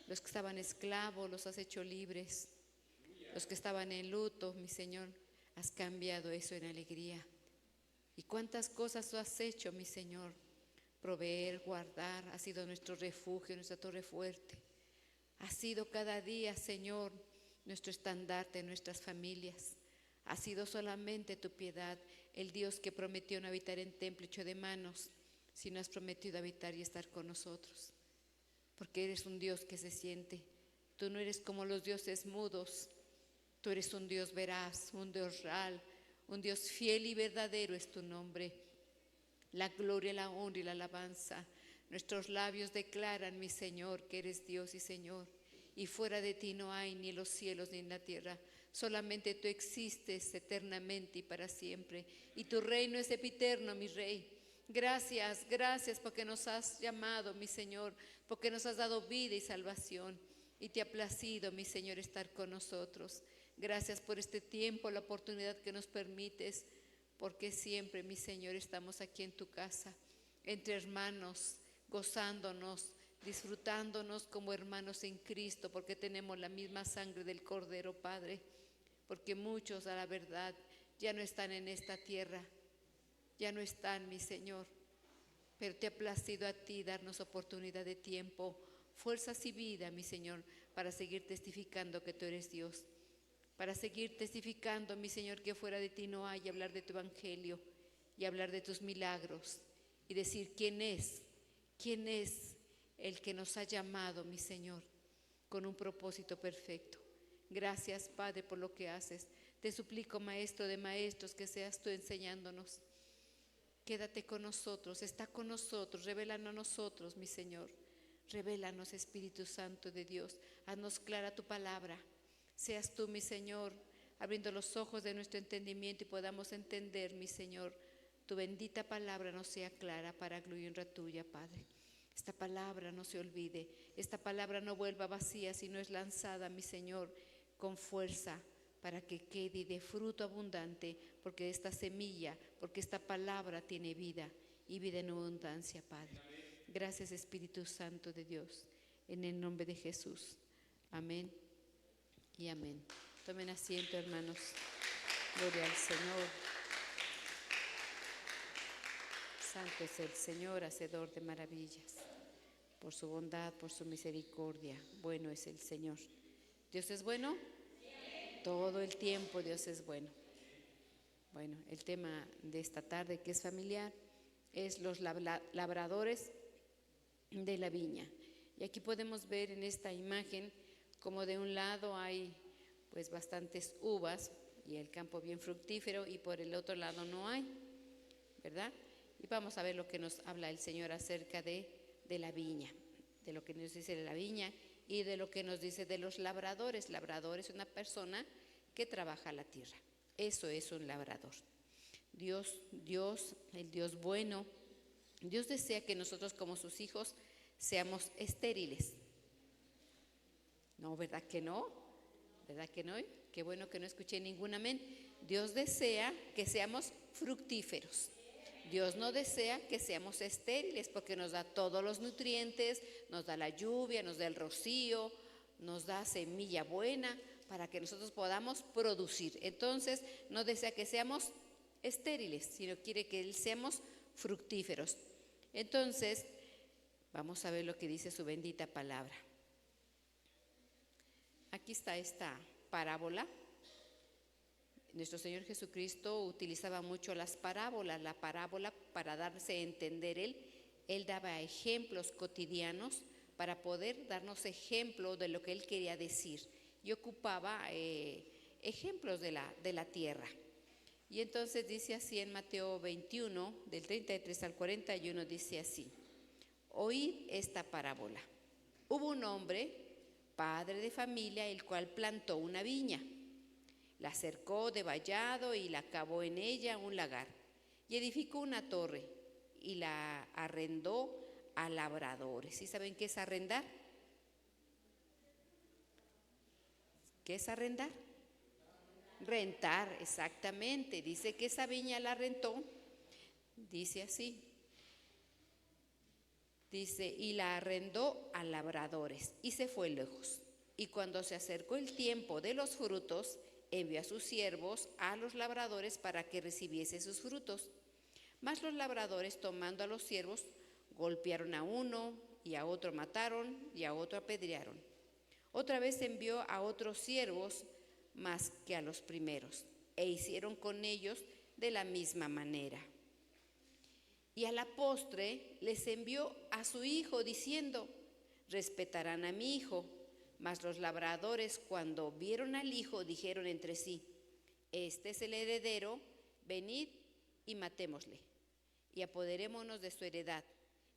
Los que estaban esclavos los has hecho libres. Los que estaban en luto, mi Señor, has cambiado eso en alegría. Y cuántas cosas tú has hecho, mi Señor. Proveer, guardar, ha sido nuestro refugio, nuestra torre fuerte. Ha sido cada día, Señor, nuestro estandarte en nuestras familias. Ha sido solamente tu piedad, el Dios que prometió no habitar en templo hecho de manos, sino has prometido habitar y estar con nosotros. Porque eres un Dios que se siente. Tú no eres como los dioses mudos. Tú eres un Dios veraz, un Dios real, un Dios fiel y verdadero es tu nombre. La gloria, la honra y la alabanza. Nuestros labios declaran, mi Señor, que eres Dios y Señor. Y fuera de ti no hay ni los cielos ni en la tierra. Solamente tú existes eternamente y para siempre. Y tu reino es sempiterno, mi Rey. Gracias, gracias porque nos has llamado, mi Señor, porque nos has dado vida y salvación. Y te ha placido, mi Señor, estar con nosotros. Gracias por este tiempo, la oportunidad que nos permites, porque siempre, mi Señor, estamos aquí en tu casa, entre hermanos, gozándonos, disfrutándonos como hermanos en Cristo, porque tenemos la misma sangre del Cordero, Padre, porque muchos, a la verdad, ya no están en esta tierra, ya no están, mi Señor, pero te ha placido a ti darnos oportunidad de tiempo, fuerzas y vida, mi Señor, para seguir testificando que tú eres Dios. Para seguir testificando, mi Señor, que fuera de ti no hay, hablar de tu evangelio y hablar de tus milagros y decir quién es el que nos ha llamado, mi Señor, con un propósito perfecto. Gracias, Padre, por lo que haces. Te suplico, Maestro de maestros, que seas tú enseñándonos. Quédate con nosotros, está con nosotros, revélanos a nosotros, mi Señor. Revélanos, Espíritu Santo de Dios, haznos clara tu palabra. Seas tú, mi Señor, abriendo los ojos de nuestro entendimiento y podamos entender, mi Señor, tu bendita palabra nos sea clara para gloria y honra tuya, Padre. Esta palabra no se olvide, esta palabra no vuelva vacía, sino es lanzada, mi Señor, con fuerza, para que quede y dé fruto abundante, porque esta semilla, porque esta palabra tiene vida y vida en abundancia, Padre. Gracias, Espíritu Santo de Dios, en el nombre de Jesús. Amén y amén. Tomen asiento, hermanos. Gloria al Señor. Santo es el Señor, hacedor de maravillas. Por su bondad, por su misericordia, bueno es el Señor. ¿Dios es bueno? Todo el tiempo Dios es bueno. Bueno, el tema de esta tarde, que es familiar, es los labradores de la viña. Y aquí podemos ver en esta imagen como de un lado hay pues bastantes uvas y el campo bien fructífero, y por el otro lado no hay, ¿verdad? Y vamos a ver lo que nos habla el Señor acerca de la viña, de lo que nos dice de la viña y de lo que nos dice de los labradores. Labrador es una persona que trabaja la tierra. Eso es un labrador. Dios, el Dios bueno, Dios desea que nosotros como sus hijos seamos estériles. No, ¿verdad que no? ¿Verdad que no? Qué bueno que no escuché ningún amén. Dios desea que seamos fructíferos. Dios no desea que seamos estériles, porque nos da todos los nutrientes, nos da la lluvia, nos da el rocío, nos da semilla buena para que nosotros podamos producir. Entonces, no desea que seamos estériles, sino quiere que seamos fructíferos. Entonces, vamos a ver lo que dice su bendita palabra. Aquí está esta parábola. Nuestro Señor Jesucristo utilizaba mucho las parábolas. La parábola, para darse a entender Él daba ejemplos cotidianos para poder darnos ejemplo de lo que Él quería decir. Y ocupaba ejemplos de la tierra. Y entonces dice así en Mateo 21, del 33 al 41, dice así: oíd esta parábola. Hubo un hombre, padre de familia, el cual plantó una viña, la cercó de vallado y la cavó en ella un lagar, y edificó una torre y la arrendó a labradores. ¿Sí saben qué es arrendar? ¿Qué es arrendar? Rentar, exactamente. Dice que esa viña la rentó, dice así: Dice, y la arrendó a labradores y se fue lejos. Y cuando se acercó el tiempo de los frutos, envió a sus siervos a los labradores para que recibiese sus frutos. Mas los labradores, tomando a los siervos, golpearon a uno y a otro mataron y a otro apedrearon. Otra vez envió a otros siervos más que a los primeros, e hicieron con ellos de la misma manera. Y a la postre les envió a su hijo, diciendo, respetarán a mi hijo. Mas los labradores, cuando vieron al hijo, dijeron entre sí, este es el heredero, venid y matémosle, y apoderémonos de su heredad.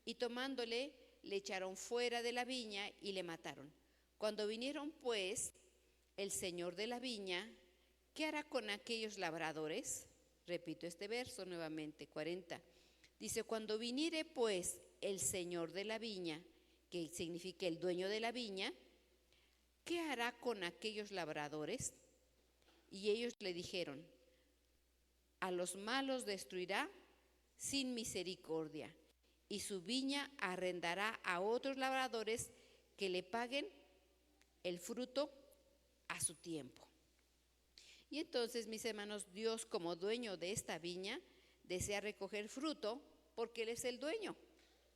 Y tomándole, le echaron fuera de la viña y le mataron. Cuando vinieron, pues, el señor de la viña, ¿qué hará con aquellos labradores? Repito este verso nuevamente, 40. Dice, cuando viniere, pues, el señor de la viña, que significa el dueño de la viña, ¿qué hará con aquellos labradores? Y ellos le dijeron, a los malos destruirá sin misericordia, y su viña arrendará a otros labradores que le paguen el fruto a su tiempo. Y entonces, mis hermanos, Dios, como dueño de esta viña, desea recoger fruto porque Él es el dueño.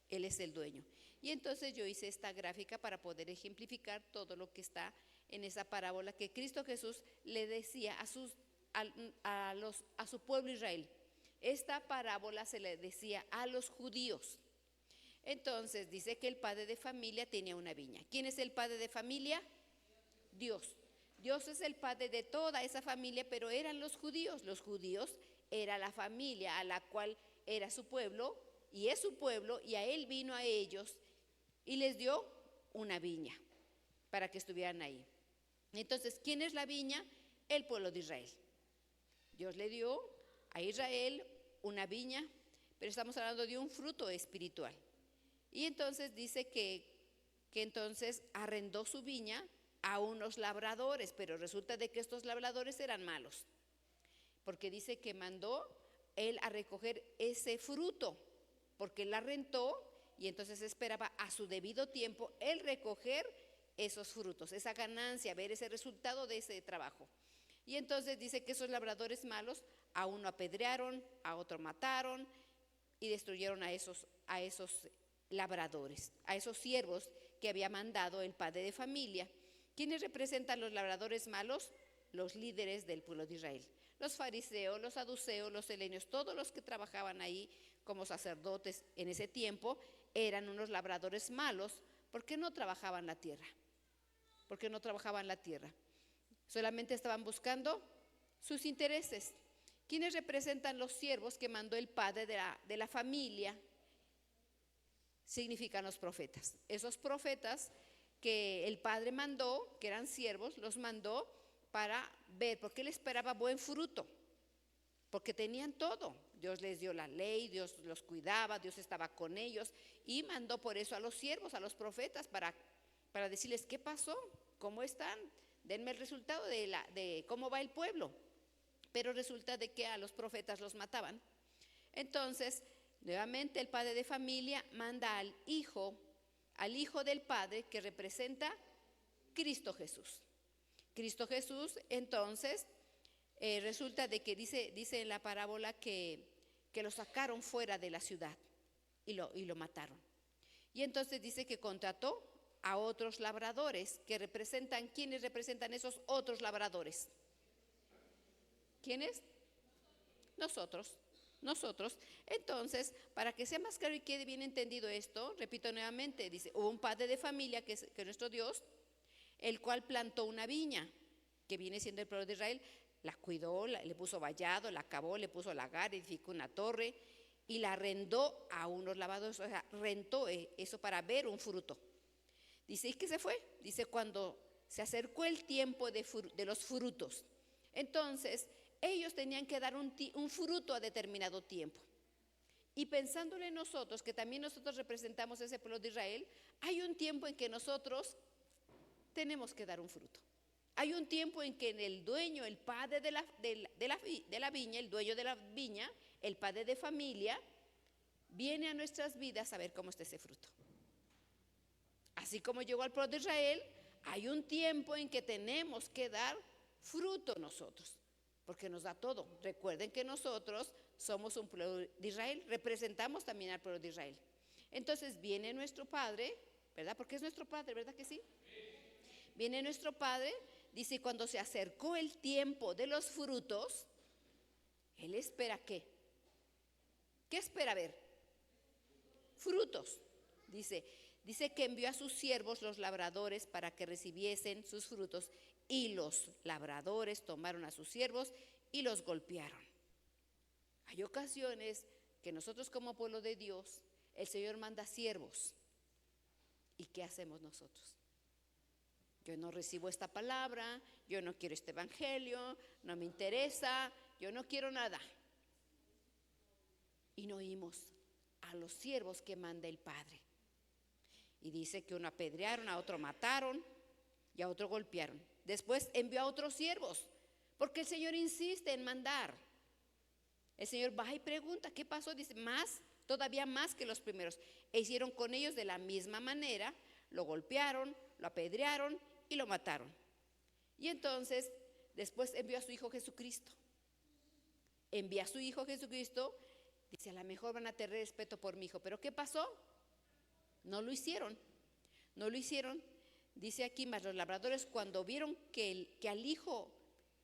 Él es el dueño. Y entonces yo hice esta gráfica para poder ejemplificar todo lo que está en esa parábola que Cristo Jesús le decía a su pueblo Israel. Esta parábola se le decía a los judíos. Entonces dice que el padre de familia tenía una viña. ¿Quién es el padre de familia? Dios. Dios es el padre de toda esa familia, pero eran los judíos. Los judíos era la familia a la cual era su pueblo y es su pueblo, y a él vino a ellos y les dio una viña para que estuvieran ahí. Entonces, ¿quién es la viña? El pueblo de Israel. Dios le dio a Israel una viña, pero estamos hablando de un fruto espiritual. Y entonces dice que entonces arrendó su viña a unos labradores, pero resulta de que estos labradores eran malos, porque dice que mandó él a recoger ese fruto, porque él la rentó y entonces esperaba a su debido tiempo él recoger esos frutos, esa ganancia, ver ese resultado de ese trabajo. Y entonces dice que esos labradores malos a uno apedrearon, a otro mataron y destruyeron a esos labradores, a esos siervos que había mandado el padre de familia. ¿Quiénes representan los labradores malos? Los líderes del pueblo de Israel. Los fariseos, los saduceos, los helenios, todos los que trabajaban ahí como sacerdotes en ese tiempo eran unos labradores malos porque no trabajaban la tierra. Porque no trabajaban la tierra. Solamente estaban buscando sus intereses. ¿Quiénes representan los siervos que mandó el padre de la familia? Significan los profetas. Esos profetas que el padre mandó, que eran siervos, los mandó para ver, porque él esperaba buen fruto, porque tenían todo. Dios les dio la ley, Dios los cuidaba, Dios estaba con ellos, y mandó por eso a los siervos, a los profetas, para decirles qué pasó, cómo están, denme el resultado de cómo va el pueblo. Pero resulta de que a los profetas los mataban. Entonces, nuevamente el padre de familia manda al hijo del padre, que representa Cristo Jesús. Cristo Jesús, entonces, resulta de que dice en la parábola que lo sacaron fuera de la ciudad y lo mataron. Y entonces dice que contrató a otros labradores que representan. ¿Quiénes representan esos otros labradores? ¿Quiénes? Nosotros. Entonces, para que sea más claro y quede bien entendido esto, repito nuevamente, dice, hubo un padre de familia que es nuestro Dios, el cual plantó una viña, que viene siendo el pueblo de Israel, la cuidó, le puso vallado, la cavó, le puso lagar, edificó una torre y la arrendó a unos labradores, o sea, rentó eso para ver un fruto. Dice, ¿y qué se fue? Dice, cuando se acercó el tiempo de los frutos, entonces ellos tenían que dar un fruto a determinado tiempo. Y pensándole en nosotros, que también nosotros representamos ese pueblo de Israel, hay un tiempo en que nosotros tenemos que dar un fruto. Hay un tiempo en que el dueño, el padre de la viña, el dueño de la viña, el padre de familia, viene a nuestras vidas a ver cómo está ese fruto. Así como llegó al pueblo de Israel, hay un tiempo en que tenemos que dar fruto nosotros, porque nos da todo. Recuerden que nosotros somos un pueblo de Israel, representamos también al pueblo de Israel. Entonces viene nuestro Padre, ¿verdad? Porque es nuestro Padre, ¿verdad que sí? Viene nuestro Padre, dice, cuando se acercó el tiempo de los frutos, Él espera ¿qué? ¿Qué espera ver? Frutos. Dice que envió a sus siervos los labradores para que recibiesen sus frutos, y los labradores tomaron a sus siervos y los golpearon. Hay ocasiones que nosotros como pueblo de Dios, el Señor manda siervos. ¿Y qué hacemos nosotros? Yo no recibo esta palabra, yo no quiero este evangelio, no me interesa, yo no quiero nada. Y no oímos a los siervos que manda el Padre. Y dice que uno apedrearon, a otro mataron y a otro golpearon. Después envió a otros siervos, porque el Señor insiste en mandar. El Señor baja y pregunta, ¿qué pasó? Dice, más, todavía más que los primeros. E hicieron con ellos de la misma manera, lo golpearon, lo apedrearon y lo mataron. Y entonces, después envió a su Hijo Jesucristo. Envía a su Hijo Jesucristo, dice, a lo mejor van a tener respeto por mi Hijo. ¿Pero qué pasó? No lo hicieron, no lo hicieron. Dice aquí, mas los labradores cuando vieron que al Hijo,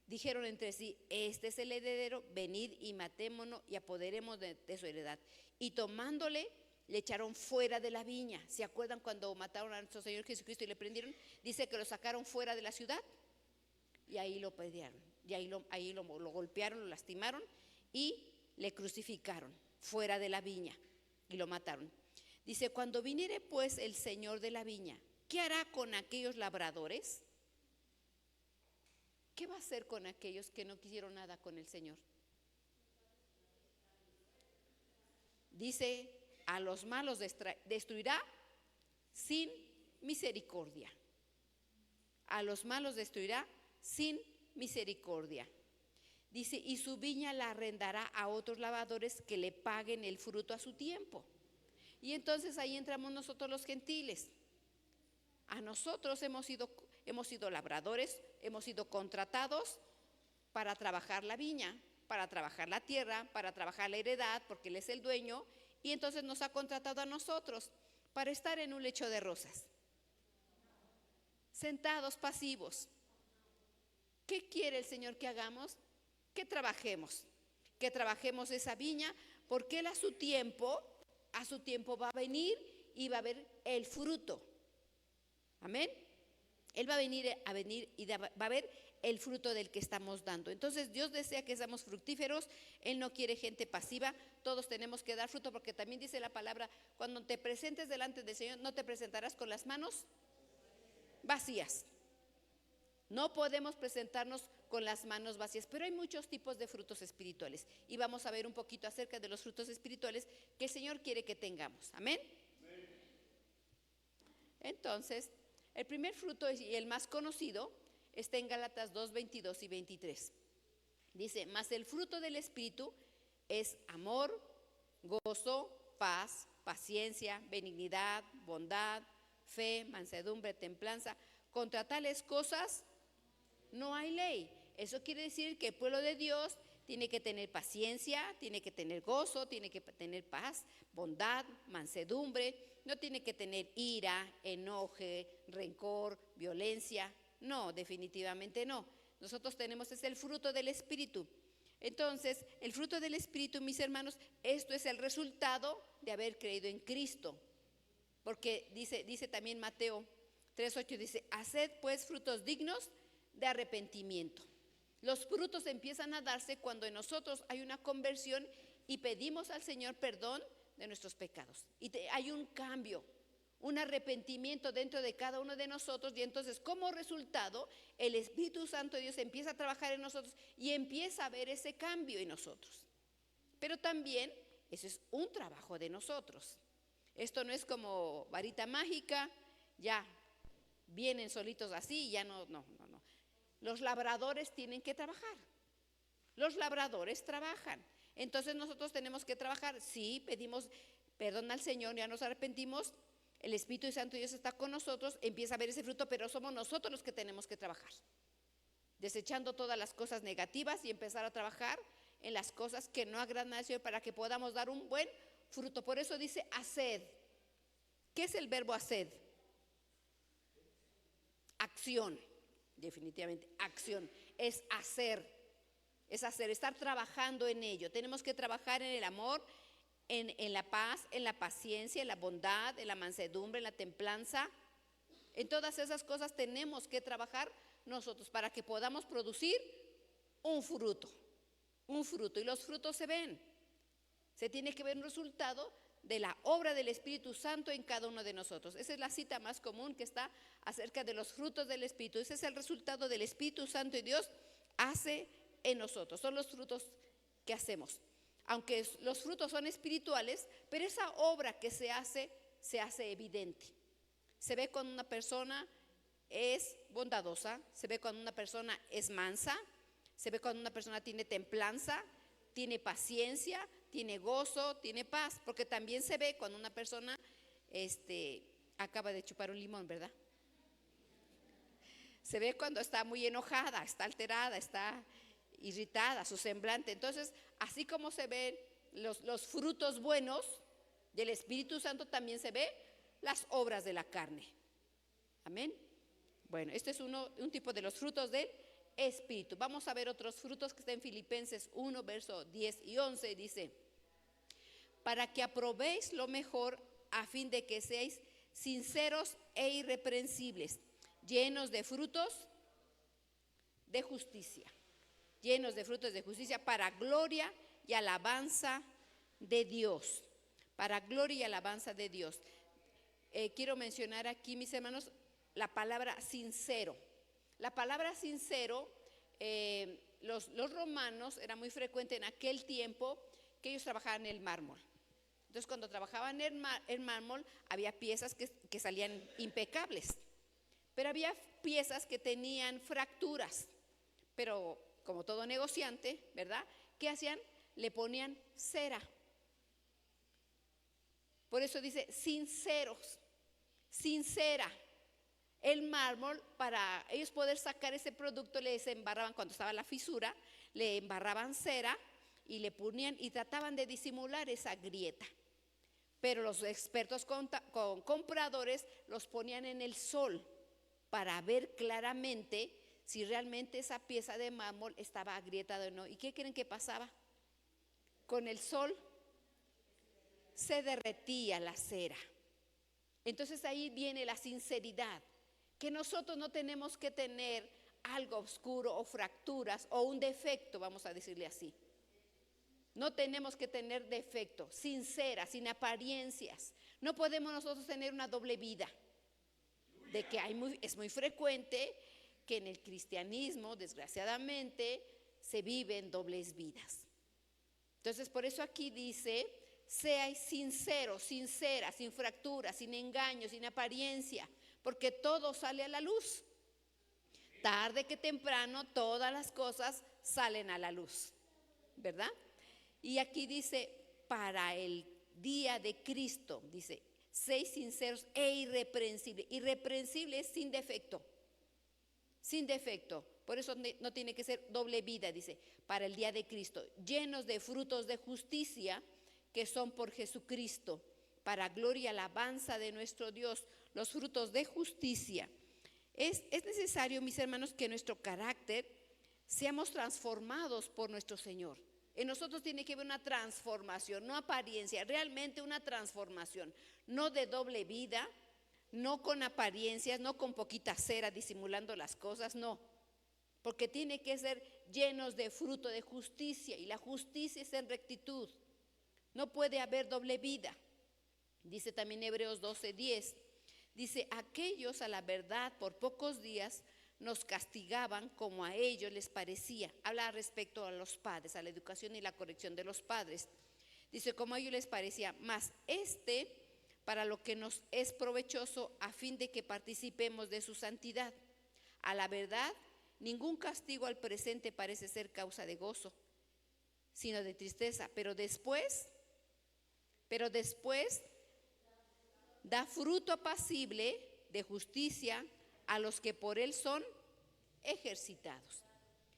dijeron entre sí, este es el heredero, venid y matémonos y apoderemos de su heredad. Y tomándole, le echaron fuera de la viña. ¿Se acuerdan cuando mataron a nuestro Señor Jesucristo y le prendieron? Dice que lo sacaron fuera de la ciudad y ahí lo pedrearon, y ahí lo golpearon, lo lastimaron y le crucificaron fuera de la viña y lo mataron. Dice, cuando viniere pues el Señor de la viña, ¿qué hará con aquellos labradores? ¿Qué va a hacer con aquellos que no quisieron nada con el Señor? Dice, a los malos destruirá sin misericordia. A los malos destruirá sin misericordia. Dice, y su viña la arrendará a otros labradores que le paguen el fruto a su tiempo. Y entonces ahí entramos nosotros los gentiles. A nosotros hemos sido labradores, hemos sido contratados para trabajar la viña, para trabajar la tierra, para trabajar la heredad, porque Él es el dueño, y entonces nos ha contratado a nosotros para estar en un lecho de rosas, sentados pasivos. ¿Qué quiere el Señor que hagamos? Que trabajemos esa viña, porque Él a su tiempo va a venir y va a ver el fruto. Amén. Él va a venir y va a ver el fruto del que estamos dando. Entonces Dios desea que seamos fructíferos. Él no quiere gente pasiva. Todos tenemos que dar fruto, porque también dice la palabra, cuando te presentes delante del Señor, no te presentarás con las manos vacías. No podemos presentarnos con las manos vacías, pero hay muchos tipos de frutos espirituales y vamos a ver un poquito acerca de los frutos espirituales que el Señor quiere que tengamos. Amén. Entonces, el primer fruto y el más conocido está en Gálatas 2, 22 y 23. Dice, mas el fruto del Espíritu es amor, gozo, paz, paciencia, benignidad, bondad, fe, mansedumbre, templanza. Contra tales cosas no hay ley. Eso quiere decir que el pueblo de Dios tiene que tener paciencia, tiene que tener gozo, tiene que tener paz, bondad, mansedumbre. No tiene que tener ira, enoje, rencor, violencia. No, definitivamente no. Nosotros tenemos, es el fruto del Espíritu. Entonces, el fruto del Espíritu, mis hermanos, esto es el resultado de haber creído en Cristo. Porque dice también Mateo 3:8, dice, haced pues frutos dignos de arrepentimiento. Los frutos empiezan a darse cuando en nosotros hay una conversión y pedimos al Señor perdón de nuestros pecados. Y hay un cambio, un arrepentimiento dentro de cada uno de nosotros, y entonces como resultado el Espíritu Santo de Dios empieza a trabajar en nosotros y empieza a ver ese cambio en nosotros. Pero también eso es un trabajo de nosotros. Esto no es como varita mágica, ya vienen solitos así y ya no. Los labradores tienen que trabajar. Los labradores trabajan. Entonces nosotros tenemos que trabajar. Sí, pedimos perdón al Señor, ya nos arrepentimos, el Espíritu Santo de Dios está con nosotros, empieza a ver ese fruto, pero somos nosotros los que tenemos que trabajar, desechando todas las cosas negativas y empezar a trabajar en las cosas que no agradan al Señor para que podamos dar un buen fruto. Por eso dice haced. ¿Qué es el verbo haced? Acción, definitivamente, acción. Es hacer, estar trabajando en ello. Tenemos que trabajar en el amor, en la paz, en la paciencia, en la bondad, en la mansedumbre, en la templanza. En todas esas cosas tenemos que trabajar nosotros para que podamos producir un fruto. Y los frutos se ven. Se tiene que ver un resultado de la obra del Espíritu Santo en cada uno de nosotros. Esa es la cita más común que está acerca de los frutos del Espíritu. Ese es el resultado del Espíritu Santo y Dios hace en nosotros. Son los frutos que hacemos. Aunque los frutos son espirituales, pero esa obra que se hace evidente. Se ve cuando una persona es bondadosa, se ve cuando una persona es mansa, se ve cuando una persona tiene templanza, tiene paciencia, tiene gozo, tiene paz, porque también se ve cuando una persona acaba de chupar un limón, ¿verdad? Se ve cuando está muy enojada, está alterada, está irritada, su semblante. Entonces, así como se ven los frutos buenos del Espíritu Santo, también se ve las obras de la carne. Amén. Bueno, este es un tipo de los frutos del Espíritu. Vamos a ver otros frutos que están en Filipenses 1, verso 10 y 11. Dice: para que aprobéis lo mejor, a fin de que seáis sinceros e irreprensibles, llenos de frutos de justicia. Llenos de frutos de justicia para gloria y alabanza de Dios. Para gloria y alabanza de Dios. Quiero mencionar aquí, mis hermanos, la palabra sincero. La palabra sincero, los romanos, era muy frecuente en aquel tiempo que ellos trabajaban en el mármol. Entonces, cuando trabajaban en el mármol, había piezas que salían impecables, pero había piezas que tenían fracturas. Pero como todo negociante, ¿verdad? ¿Qué hacían? Le ponían cera. Por eso dice sinceros, sincera. El mármol, para ellos poder sacar ese producto, les embarraban, cuando estaba la fisura, le embarraban cera y le ponían y trataban de disimular esa grieta. Pero los expertos compradores los ponían en el sol para ver claramente si realmente esa pieza de mármol estaba agrietada o no. ¿Y qué creen que pasaba? Con el sol se derretía la cera. Entonces ahí viene la sinceridad, que nosotros no tenemos que tener algo oscuro o fracturas o un defecto, vamos a decirle así. No tenemos que tener defecto, sincera, sin apariencias. No podemos nosotros tener una doble vida. De que es muy frecuente que en el cristianismo, desgraciadamente, se viven dobles vidas. Entonces, por eso aquí dice: seáis sinceros, sinceras, sin fracturas, sin engaños, sin apariencia, porque todo sale a la luz. Tarde que temprano, todas las cosas salen a la luz, ¿verdad? Y aquí dice: para el día de Cristo, dice, seis sinceros e irreprensibles. Irreprensible es sin defecto. Sin defecto. Por eso no tiene que ser doble vida, dice, para el día de Cristo, llenos de frutos de justicia que son por Jesucristo, para gloria y alabanza de nuestro Dios. Los frutos de justicia. Es necesario, mis hermanos, que nuestro carácter seamos transformados por nuestro Señor. En nosotros tiene que haber una transformación, no apariencia, realmente una transformación, no de doble vida, no con apariencias, no con poquita cera disimulando las cosas, no, porque tiene que ser llenos de fruto de justicia, y la justicia es en rectitud, no puede haber doble vida. Dice también Hebreos 12:10, dice: aquellos a la verdad por pocos días nos castigaban como a ellos les parecía. Habla respecto a los padres, a la educación y la corrección de los padres. Dice: como a ellos les parecía, mas para lo que nos es provechoso, a fin de que participemos de su santidad. A la verdad, ningún castigo al presente parece ser causa de gozo, sino de tristeza. Pero después da fruto apacible de justicia a los que por él son ejercitados.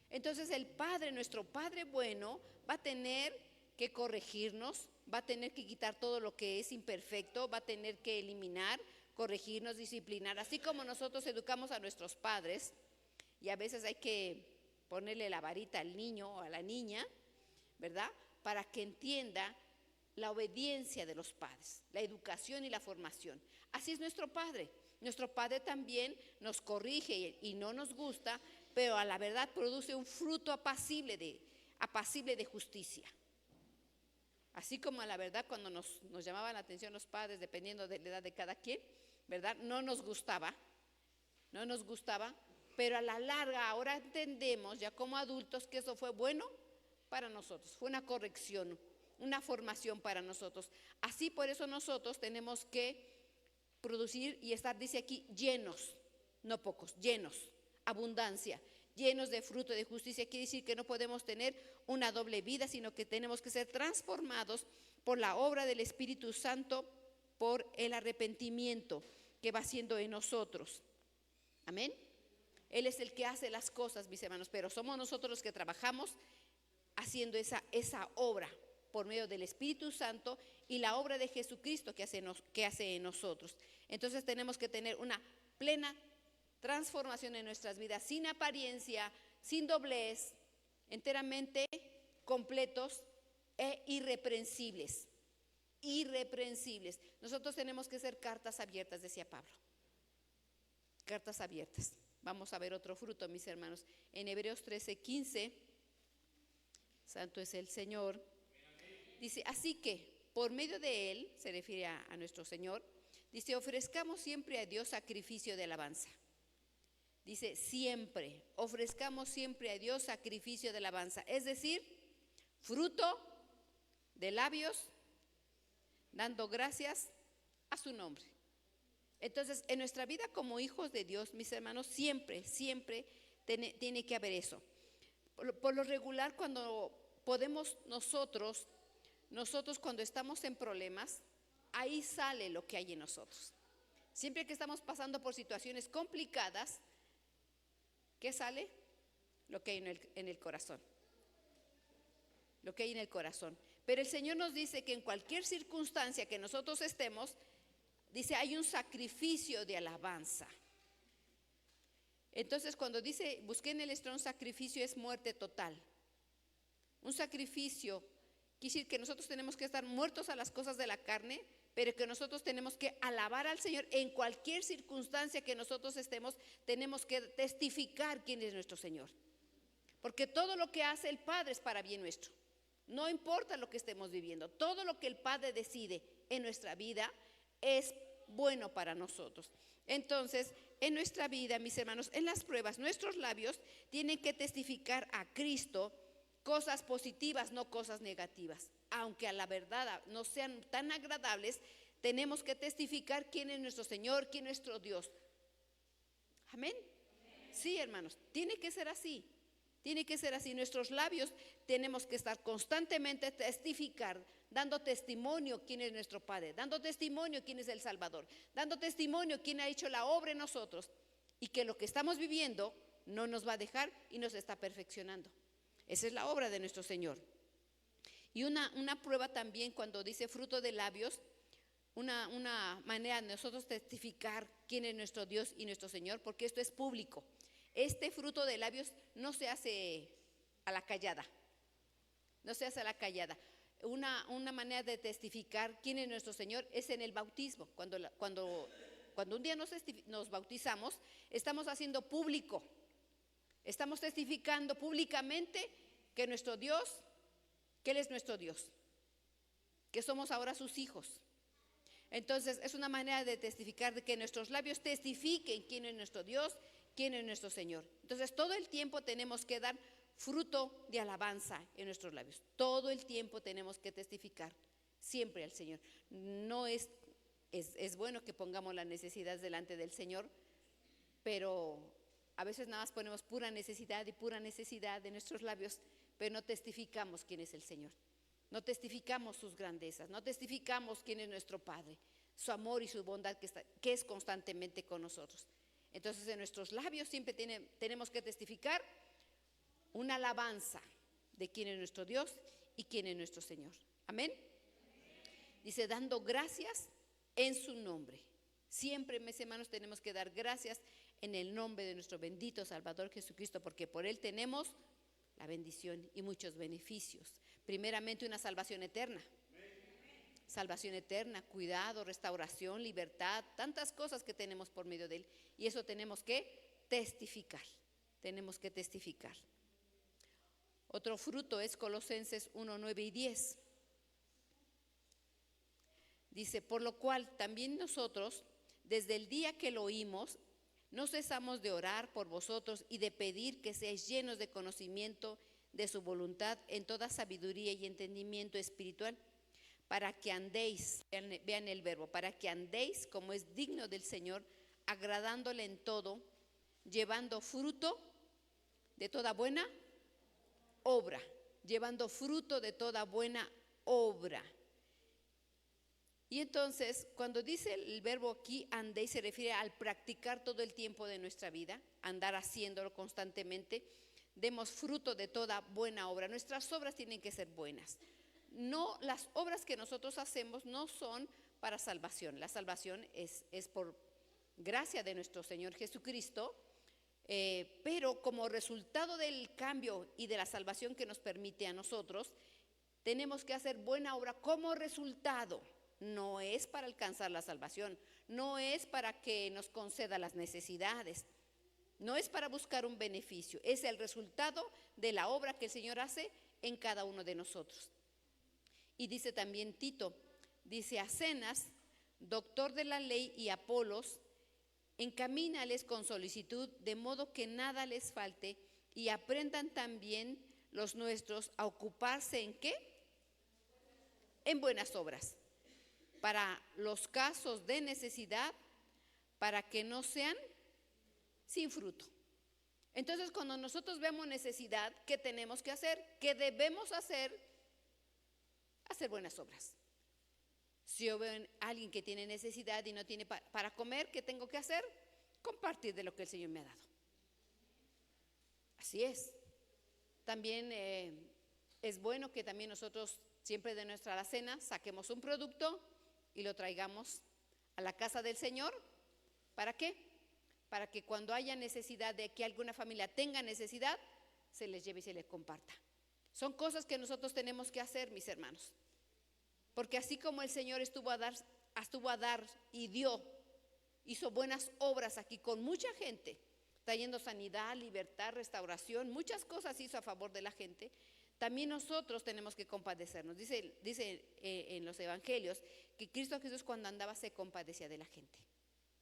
Entonces el Padre, nuestro Padre bueno, va a tener que corregirnos, va a tener que quitar todo lo que es imperfecto, va a tener que eliminar, corregirnos, disciplinar, así como nosotros educamos a nuestros padres, y a veces hay que ponerle la varita al niño o a la niña, ¿verdad? Para que entienda la obediencia de los padres, la educación y la formación. Así es nuestro Padre. Nuestro Padre también nos corrige y no nos gusta, pero a la verdad produce un fruto apacible de justicia. Así como a la verdad cuando nos llamaban la atención los padres, dependiendo de la edad de cada quien, ¿verdad? No nos gustaba, pero a la larga ahora entendemos ya como adultos que eso fue bueno para nosotros, fue una corrección, una formación para nosotros. Así por eso nosotros tenemos que producir y estar, dice aquí, llenos, no pocos, llenos, abundancia, llenos de fruto de justicia. Quiere decir que no podemos tener una doble vida, sino que tenemos que ser transformados por la obra del Espíritu Santo, por el arrepentimiento que va haciendo en nosotros. Amén. Él es el que hace las cosas, mis hermanos, pero somos nosotros los que trabajamos haciendo esa obra por medio del Espíritu Santo y la obra de Jesucristo que hace en nosotros. Entonces tenemos que tener una plena transformación en nuestras vidas, sin apariencia, sin doblez, enteramente completos e irreprensibles. Irreprensibles. Nosotros tenemos que ser cartas abiertas, decía Pablo. Cartas abiertas. Vamos a ver otro fruto, mis hermanos. En Hebreos 13:15, santo es el Señor. Dice, así que por medio de él, se refiere a nuestro Señor, dice, ofrezcamos siempre a Dios sacrificio de alabanza. Dice, siempre, ofrezcamos siempre a Dios sacrificio de alabanza. Es decir, fruto de labios, dando gracias a su nombre. Entonces, en nuestra vida como hijos de Dios, mis hermanos, siempre tiene que haber eso. Por lo regular, cuando podemos nosotros cuando estamos en problemas, ahí sale lo que hay en nosotros. Siempre que estamos pasando por situaciones complicadas, ¿qué sale? Lo que hay en el corazón. Lo que hay en el corazón. Pero el Señor nos dice que en cualquier circunstancia que nosotros estemos, dice, hay un sacrificio de alabanza. Entonces, cuando dice, busqué en el Strong, sacrificio es muerte total. Un sacrificio quiere decir que nosotros tenemos que estar muertos a las cosas de la carne, pero que nosotros tenemos que alabar al Señor en cualquier circunstancia que nosotros estemos. Tenemos que testificar quién es nuestro Señor, porque todo lo que hace el Padre es para bien nuestro. No importa lo que estemos viviendo, todo lo que el Padre decide en nuestra vida es bueno para nosotros. Entonces, en nuestra vida, mis hermanos, en las pruebas, nuestros labios tienen que testificar a Cristo cosas positivas, no cosas negativas. Aunque a la verdad no sean tan agradables, tenemos que testificar quién es nuestro Señor, quién es nuestro Dios. Amén. Sí, hermanos, tiene que ser así. Tiene que ser así. Nuestros labios tenemos que estar constantemente testificar, dando testimonio quién es nuestro Padre, dando testimonio quién es el Salvador, dando testimonio quién ha hecho la obra en nosotros, y que lo que estamos viviendo no nos va a dejar y nos está perfeccionando. Esa es la obra de nuestro Señor. Y una prueba también cuando dice fruto de labios, una manera de nosotros testificar quién es nuestro Dios y nuestro Señor, porque esto es público. Este fruto de labios no se hace a la callada, no se hace a la callada. Una manera de testificar quién es nuestro Señor es en el bautismo. Cuando un día nos bautizamos, estamos haciendo público, estamos testificando públicamente que nuestro Dios, que Él es nuestro Dios, que somos ahora sus hijos. Entonces es una manera de testificar, de que nuestros labios testifiquen quién es nuestro Dios, quién es nuestro Señor. Entonces todo el tiempo tenemos que dar fruto de alabanza en nuestros labios. Todo el tiempo tenemos que testificar siempre al Señor. No es bueno que pongamos la necesidad delante del Señor, pero a veces nada más ponemos pura necesidad de nuestros labios, pero no testificamos quién es el Señor. No testificamos sus grandezas, no testificamos quién es nuestro Padre. su amor y su bondad que es constantemente con nosotros. Entonces en nuestros labios siempre tenemos que testificar una alabanza de quién es nuestro Dios y quién es nuestro Señor. Amén. Dice, dando gracias en su nombre. Siempre, mis hermanos, tenemos que dar gracias en el nombre de nuestro bendito Salvador Jesucristo, porque por Él tenemos la bendición y muchos beneficios. Primeramente, una salvación eterna. Salvación eterna, cuidado, restauración, libertad, tantas cosas que tenemos por medio de Él. Y eso tenemos que testificar. Tenemos que testificar. Otro fruto es Colosenses 1, 9 y 10. Dice, por lo cual también nosotros, desde el día que lo oímos, no cesamos de orar por vosotros y de pedir que seáis llenos de conocimiento de su voluntad en toda sabiduría y entendimiento espiritual, para que andéis, vean el verbo, para que andéis como es digno del Señor, agradándole en todo, llevando fruto de toda buena obra, llevando fruto de toda buena obra. Y entonces, cuando dice el verbo aquí, andéis, se refiere al practicar todo el tiempo de nuestra vida, andar haciéndolo constantemente. Demos fruto de toda buena obra. Nuestras obras tienen que ser buenas. No, las obras que nosotros hacemos no son para salvación. La salvación es por gracia de nuestro Señor Jesucristo, pero como resultado del cambio y de la salvación que nos permite a nosotros, tenemos que hacer buena obra como resultado. No es para alcanzar la salvación, no es para que nos conceda las necesidades, no es para buscar un beneficio, es el resultado de la obra que el Señor hace en cada uno de nosotros. Y dice también Tito, dice a Zenas, doctor de la ley, y Apolos, encamínales con solicitud, de modo que nada les falte, y aprendan también los nuestros a ocuparse ¿en qué? En buenas obras, para los casos de necesidad, para que no sean sin fruto. Entonces, cuando nosotros vemos necesidad, ¿qué tenemos que hacer? ¿Qué debemos hacer? Hacer buenas obras. Si yo veo a alguien que tiene necesidad y no tiene para comer, ¿qué tengo que hacer? Compartir de lo que el Señor me ha dado. Así es. También es bueno que también nosotros siempre de nuestra alacena saquemos un producto y lo traigamos a la casa del Señor. ¿Para qué? Para que cuando haya necesidad de que alguna familia tenga necesidad, se les lleve y se les comparta. Son cosas que nosotros tenemos que hacer, mis hermanos. Porque así como el Señor estuvo a dar y dio, hizo buenas obras aquí con mucha gente, trayendo sanidad, libertad, restauración, muchas cosas hizo a favor de la gente. También nosotros tenemos que compadecernos. Dice en los evangelios que Cristo Jesús cuando andaba se compadecía de la gente.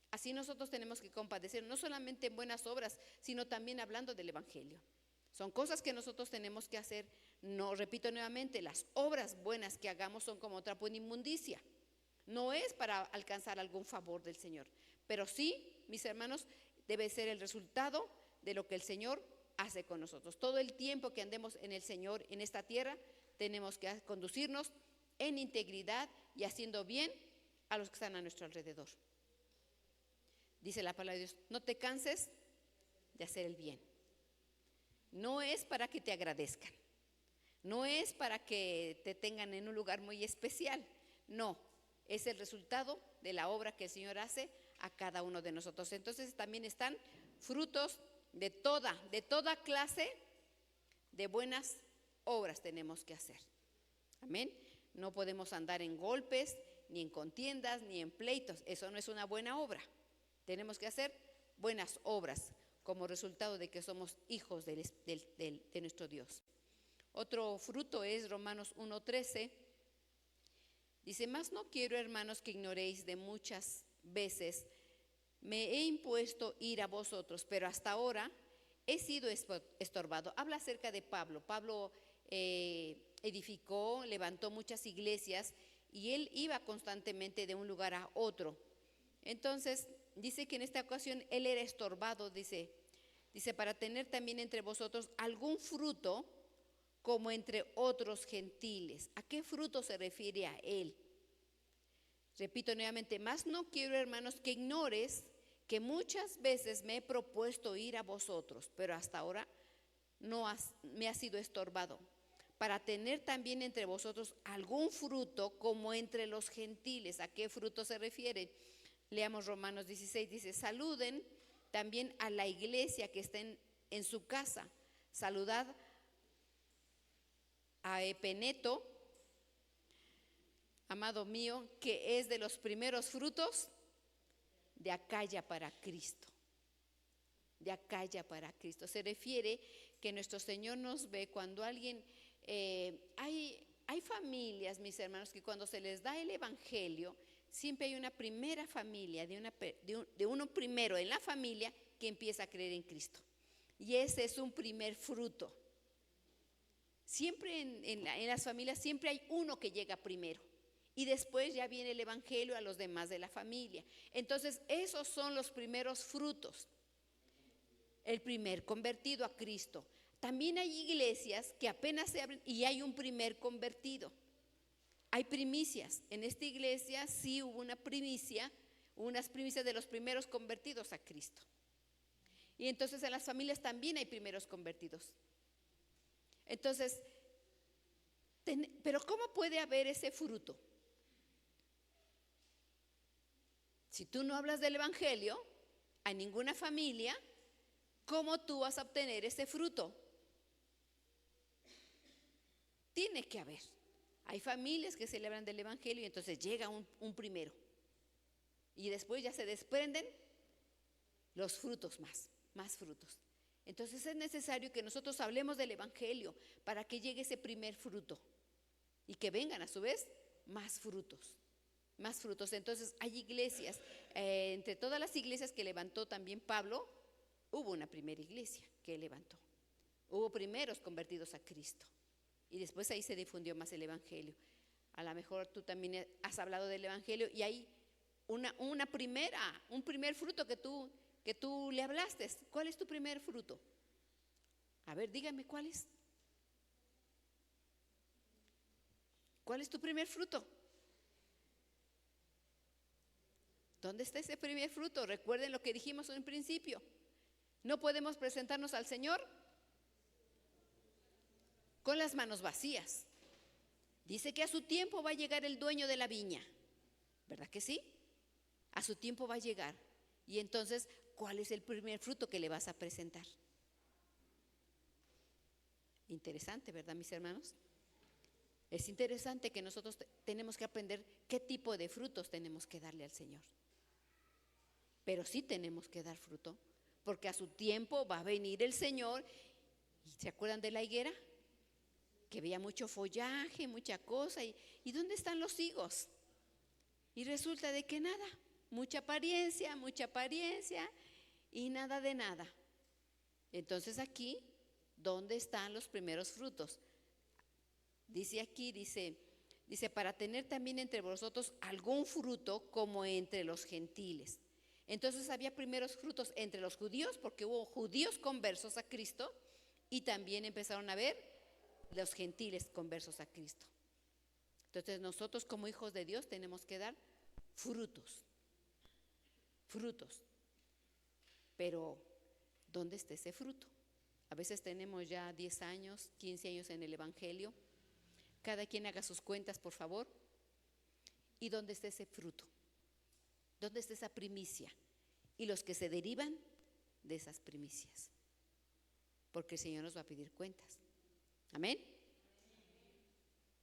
Así nosotros tenemos que compadecer, no solamente en buenas obras, sino también hablando del evangelio. Son cosas que nosotros tenemos que hacer. No, repito nuevamente, las obras buenas que hagamos son como trapo en inmundicia. No es para alcanzar algún favor del Señor, pero sí, mis hermanos, debe ser el resultado de lo que el Señor hace con nosotros. Todo el tiempo que andemos en el Señor, en esta tierra, tenemos que conducirnos en integridad y haciendo bien a los que están a nuestro alrededor. Dice la palabra de Dios, no te canses de hacer el bien. No es para que te agradezcan, no es para que te tengan en un lugar muy especial, no, es el resultado de la obra que el Señor hace a cada uno de nosotros. Entonces también están frutos de toda clase de buenas obras tenemos que hacer. Amén. No podemos andar en golpes, ni en contiendas, ni en pleitos. Eso no es una buena obra. Tenemos que hacer buenas obras como resultado de que somos hijos de nuestro Dios. Otro fruto es Romanos 1:13. Dice, mas no quiero, hermanos, que ignoréis de muchas veces me he impuesto ir a vosotros, pero hasta ahora he sido estorbado. Habla acerca de Pablo. Pablo edificó, levantó muchas iglesias y él iba constantemente de un lugar a otro. Entonces, dice que en esta ocasión él era estorbado, dice para tener también entre vosotros algún fruto como entre otros gentiles. ¿A qué fruto se refiere a él? Repito nuevamente, más no quiero, hermanos, que ignores que muchas veces me he propuesto ir a vosotros, pero hasta ahora me ha sido estorbado, para tener también entre vosotros algún fruto como entre los gentiles. ¿A qué fruto se refiere? Leamos Romanos 16, dice: saluden también a la iglesia que está en su casa. Saludad a Epeneto, amado mío, que es de los primeros frutos de Acaya para Cristo. De Acaya para Cristo. Se refiere que nuestro Señor nos ve cuando alguien, hay familias, mis hermanos, que cuando se les da el evangelio, siempre hay una primera familia, de uno primero en la familia que empieza a creer en Cristo. Y ese es un primer fruto. Siempre en las familias siempre hay uno que llega primero. Y después ya viene el evangelio a los demás de la familia. Entonces esos son los primeros frutos. El primer convertido a Cristo. También hay iglesias que apenas se abren y hay un primer convertido. Hay primicias. En esta iglesia sí hubo una primicia, unas primicias de los primeros convertidos a Cristo. Y entonces en las familias también hay primeros convertidos. Entonces, pero ¿cómo puede haber ese fruto? Si tú no hablas del evangelio a ninguna familia, ¿cómo tú vas a obtener ese fruto? Tiene que haber. Hay familias que celebran del evangelio y entonces llega un primero. Y después ya se desprenden los frutos más frutos. Entonces es necesario que nosotros hablemos del evangelio para que llegue ese primer fruto y que vengan a su vez más frutos. Más frutos. Entonces hay iglesias, entre todas las iglesias que levantó también Pablo, hubo una primera iglesia que levantó. Hubo primeros convertidos a Cristo. Y después ahí se difundió más el evangelio. A lo mejor tú también has hablado del evangelio y hay un primer fruto que tú le hablaste. ¿Cuál es tu primer fruto? A ver, dígame, ¿cuál es? ¿Cuál es tu primer fruto? ¿Dónde está ese primer fruto? Recuerden lo que dijimos en un principio. No podemos presentarnos al Señor con las manos vacías. Dice que a su tiempo va a llegar el dueño de la viña. ¿Verdad que sí? A su tiempo va a llegar. Y entonces, ¿cuál es el primer fruto que le vas a presentar? Interesante, ¿verdad, mis hermanos? Es interesante que nosotros tenemos que aprender qué tipo de frutos tenemos que darle al Señor. Pero sí tenemos que dar fruto, porque a su tiempo va a venir el Señor. ¿Y se acuerdan de la higuera? Que veía mucho follaje, mucha cosa. ¿Y dónde están los higos? Y resulta de que nada, mucha apariencia y nada de nada. Entonces aquí, ¿dónde están los primeros frutos? Dice para tener también entre vosotros algún fruto como entre los gentiles. Entonces había primeros frutos entre los judíos, porque hubo judíos conversos a Cristo, y también empezaron a ver los gentiles conversos a Cristo. Entonces nosotros como hijos de Dios tenemos que dar frutos. Pero ¿dónde está ese fruto? A veces tenemos ya 10 años, 15 años en el evangelio. Cada quien haga sus cuentas, por favor. ¿Y dónde está ese fruto? ¿Dónde está esa primicia? Y los que se derivan de esas primicias. Porque el Señor nos va a pedir cuentas. Amén.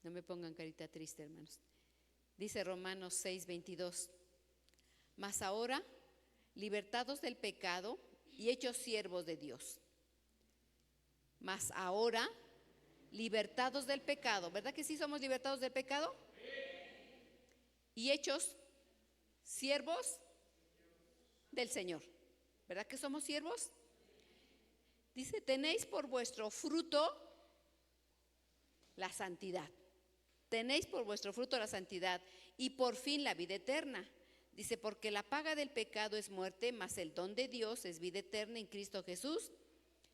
No me pongan carita triste, hermanos. Dice Romanos 6:22. Mas ahora, libertados del pecado y hechos siervos de Dios. Mas ahora, libertados del pecado. ¿Verdad que sí somos libertados del pecado? Y hechos siervos del Señor. ¿Verdad que somos siervos? Dice, tenéis por vuestro fruto la santidad. Tenéis por vuestro fruto la santidad y por fin la vida eterna. Dice, porque la paga del pecado es muerte, mas el don de Dios es vida eterna en Cristo Jesús,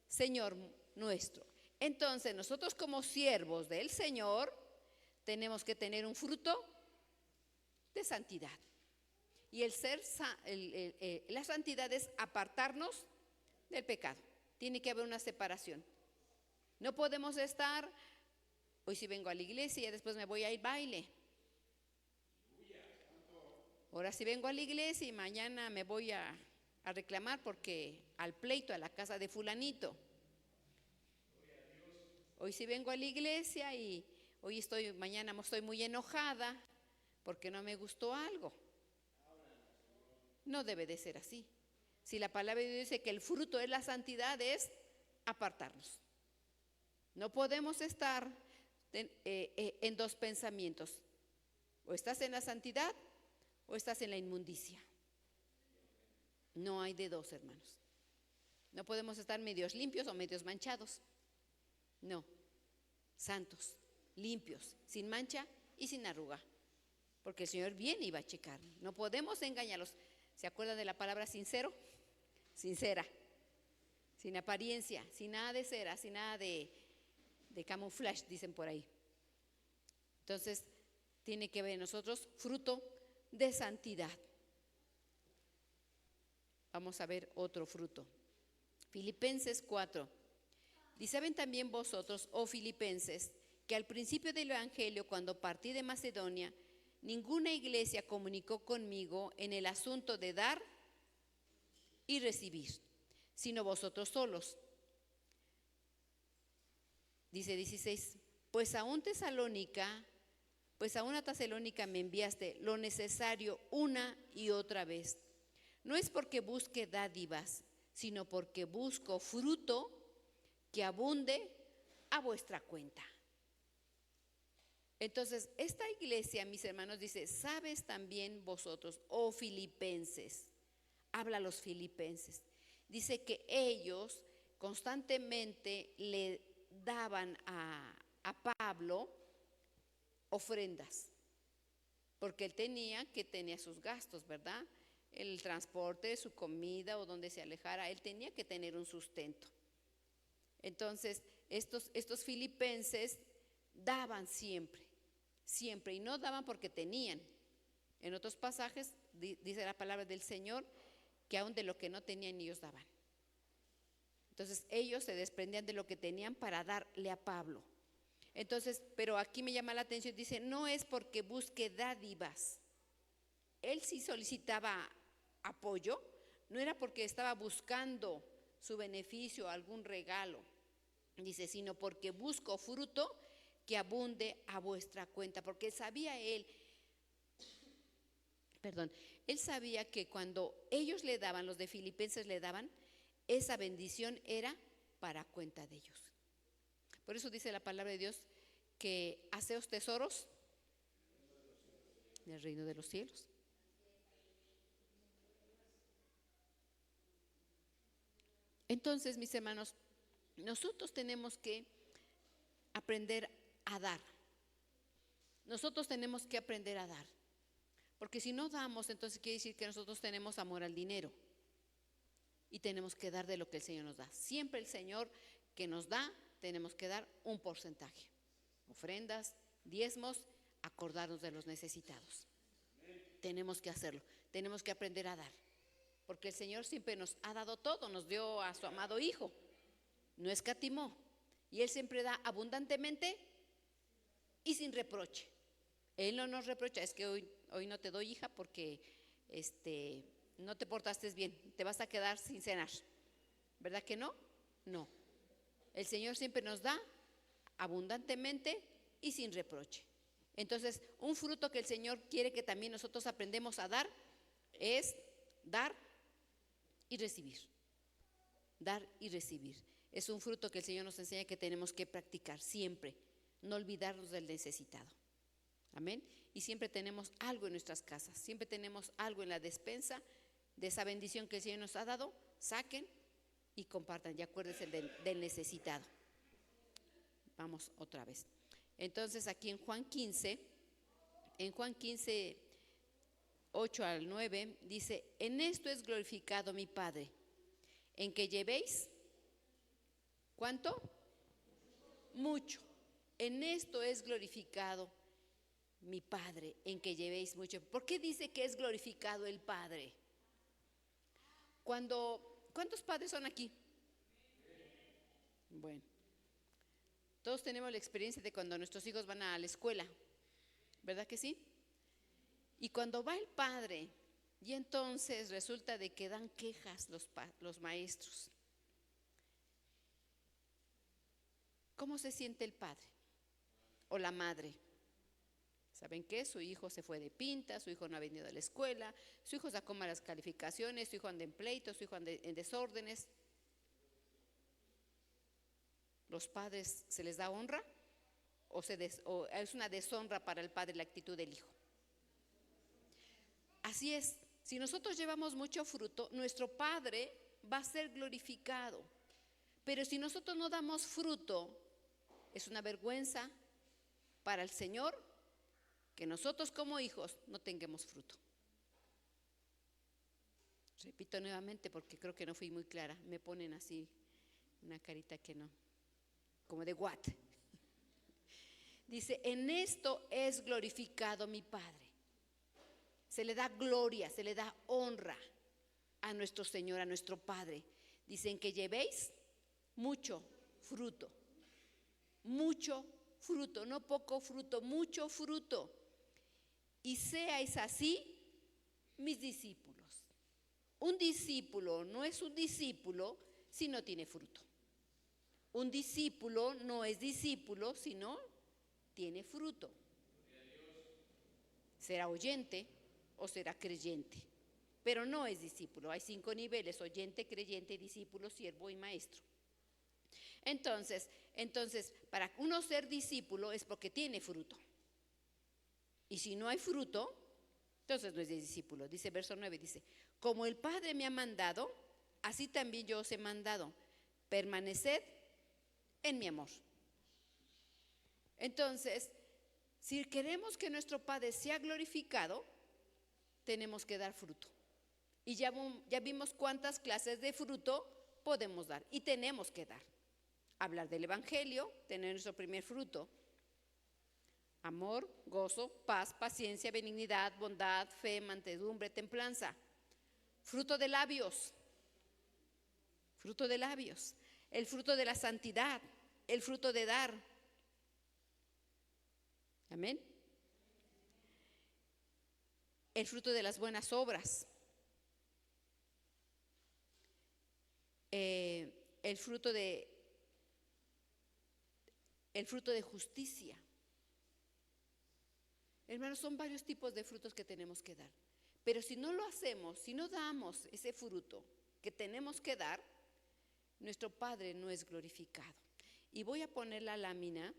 Señor nuestro. Entonces, nosotros como siervos del Señor tenemos que tener un fruto de santidad. Y la santidad es apartarnos del pecado. Tiene que haber una separación. No podemos estar, hoy sí vengo a la iglesia y después me voy a ir baile. Ahora sí vengo a la iglesia y mañana me voy a reclamar porque al pleito a la casa de fulanito. Hoy sí vengo a la iglesia y mañana estoy muy enojada porque no me gustó algo. No debe de ser así. Si la palabra de Dios dice que el fruto de la santidad es apartarnos. No podemos estar en dos pensamientos. O estás en la santidad o estás en la inmundicia. No hay de dos, hermanos. No podemos estar medios limpios o medios manchados. No, santos, limpios, sin mancha y sin arruga. Porque el Señor viene y va a checar. No podemos engañarlos. ¿Se acuerdan de la palabra sincero? Sincera, sin apariencia, sin nada de cera, sin nada de camuflaje, dicen por ahí. Entonces, tiene que ver en nosotros fruto de santidad. Vamos a ver otro fruto. Filipenses 4. Y saben también vosotros, oh filipenses, que al principio del evangelio, cuando partí de Macedonia, ninguna iglesia comunicó conmigo en el asunto de dar y recibir, sino vosotros solos. Dice 16, pues a una Tesalónica me enviaste lo necesario una y otra vez. No es porque busque dádivas, sino porque busco fruto que abunde a vuestra cuenta. Entonces, esta iglesia, mis hermanos, dice, sabes también vosotros, oh filipenses, habla a los filipenses, dice que ellos constantemente le daban a Pablo ofrendas, porque él tenía sus gastos, ¿verdad? El transporte, su comida o donde se alejara, él tenía que tener un sustento. Entonces, estos filipenses daban siempre, y no daban porque tenían. En otros pasajes dice la palabra del Señor que aún de lo que no tenían ellos daban. Entonces ellos se desprendían de lo que tenían para darle a Pablo. Entonces, pero aquí me llama la atención, dice, no es porque busque dádivas. Él sí solicitaba apoyo, no era porque estaba buscando su beneficio, algún regalo. Dice, sino porque busco fruto que abunde a vuestra cuenta, porque él sabía que cuando ellos le daban, los de Filipenses le daban, esa bendición era para cuenta de ellos. Por eso dice la palabra de Dios que haceos tesoros del reino de los cielos. Entonces, mis hermanos, nosotros tenemos que aprender a dar. Nosotros tenemos que aprender a dar. Porque si no damos, entonces quiere decir que nosotros tenemos amor al dinero. Y tenemos que dar de lo que el Señor nos da. Siempre el Señor que nos da, tenemos que dar un porcentaje. Ofrendas, diezmos, acordarnos de los necesitados. Tenemos que hacerlo. Tenemos que aprender a dar. Porque el Señor siempre nos ha dado todo. Nos dio a su amado Hijo. No escatimó. Y Él siempre da abundantemente y sin reproche. Él no nos reprocha, es que hoy no te doy, hija, porque no te portaste bien, te vas a quedar sin cenar. ¿Verdad que no? No. El Señor siempre nos da abundantemente y sin reproche. Entonces, un fruto que el Señor quiere que también nosotros aprendemos a dar es dar y recibir. Dar y recibir. Es un fruto que el Señor nos enseña que tenemos que practicar siempre, no olvidarnos del necesitado. Amén. Y siempre tenemos algo en nuestras casas, siempre tenemos algo en la despensa de esa bendición que el Señor nos ha dado. Saquen y compartan y acuérdense del necesitado. Vamos otra vez. Entonces aquí en Juan 15, 8 al 9, dice, en esto es glorificado mi Padre, en que llevéis, ¿cuánto? Mucho. En esto es glorificado mi Padre, en que llevéis mucho. ¿Por qué dice que es glorificado el Padre? ¿Cuántos padres son aquí? Bueno, todos tenemos la experiencia de cuando nuestros hijos van a la escuela, ¿verdad que sí? Y cuando va el padre, y entonces resulta de que dan quejas los maestros. ¿Cómo se siente el padre o la madre? ¿Saben qué? Su hijo se fue de pinta, su hijo no ha venido a la escuela, su hijo sacó malas calificaciones, su hijo anda en pleitos, su hijo anda en desórdenes. ¿Los padres se les da honra o es una deshonra para el padre la actitud del hijo? Así es, si nosotros llevamos mucho fruto, nuestro Padre va a ser glorificado. Pero si nosotros no damos fruto, es una vergüenza para el Señor que nosotros como hijos no tengamos fruto. Repito nuevamente porque creo que no fui muy clara. Me ponen así una carita que no, como de what. Dice, en esto es glorificado mi Padre. Se le da gloria, se le da honra a nuestro Señor, a nuestro Padre. Dicen que llevéis mucho fruto, no poco fruto, mucho fruto. Y seáis así mis discípulos. Un discípulo no es un discípulo si no tiene fruto. Un discípulo no es discípulo si no tiene fruto. Será oyente o será creyente, pero no es discípulo. Hay 5 niveles: oyente, creyente, discípulo, siervo y maestro. Entonces, para uno ser discípulo es porque tiene fruto. Y si no hay fruto, entonces no es discípulo. Dice verso 9, dice, como el Padre me ha mandado, así también yo os he mandado, permaneced en mi amor. Entonces, si queremos que nuestro Padre sea glorificado, tenemos que dar fruto. Y ya vimos cuántas clases de fruto podemos dar y tenemos que dar. Hablar del Evangelio, tener nuestro primer fruto. Amor, gozo, paz, paciencia, benignidad, bondad, fe, mansedumbre, templanza. Fruto de labios. Fruto de labios. El fruto de la santidad. El fruto de dar. Amén. El fruto de las buenas obras. El fruto de justicia. Hermanos, son varios tipos de frutos que tenemos que dar. Pero si no lo hacemos, si no damos ese fruto que tenemos que dar, nuestro Padre no es glorificado. Y voy a poner la lámina,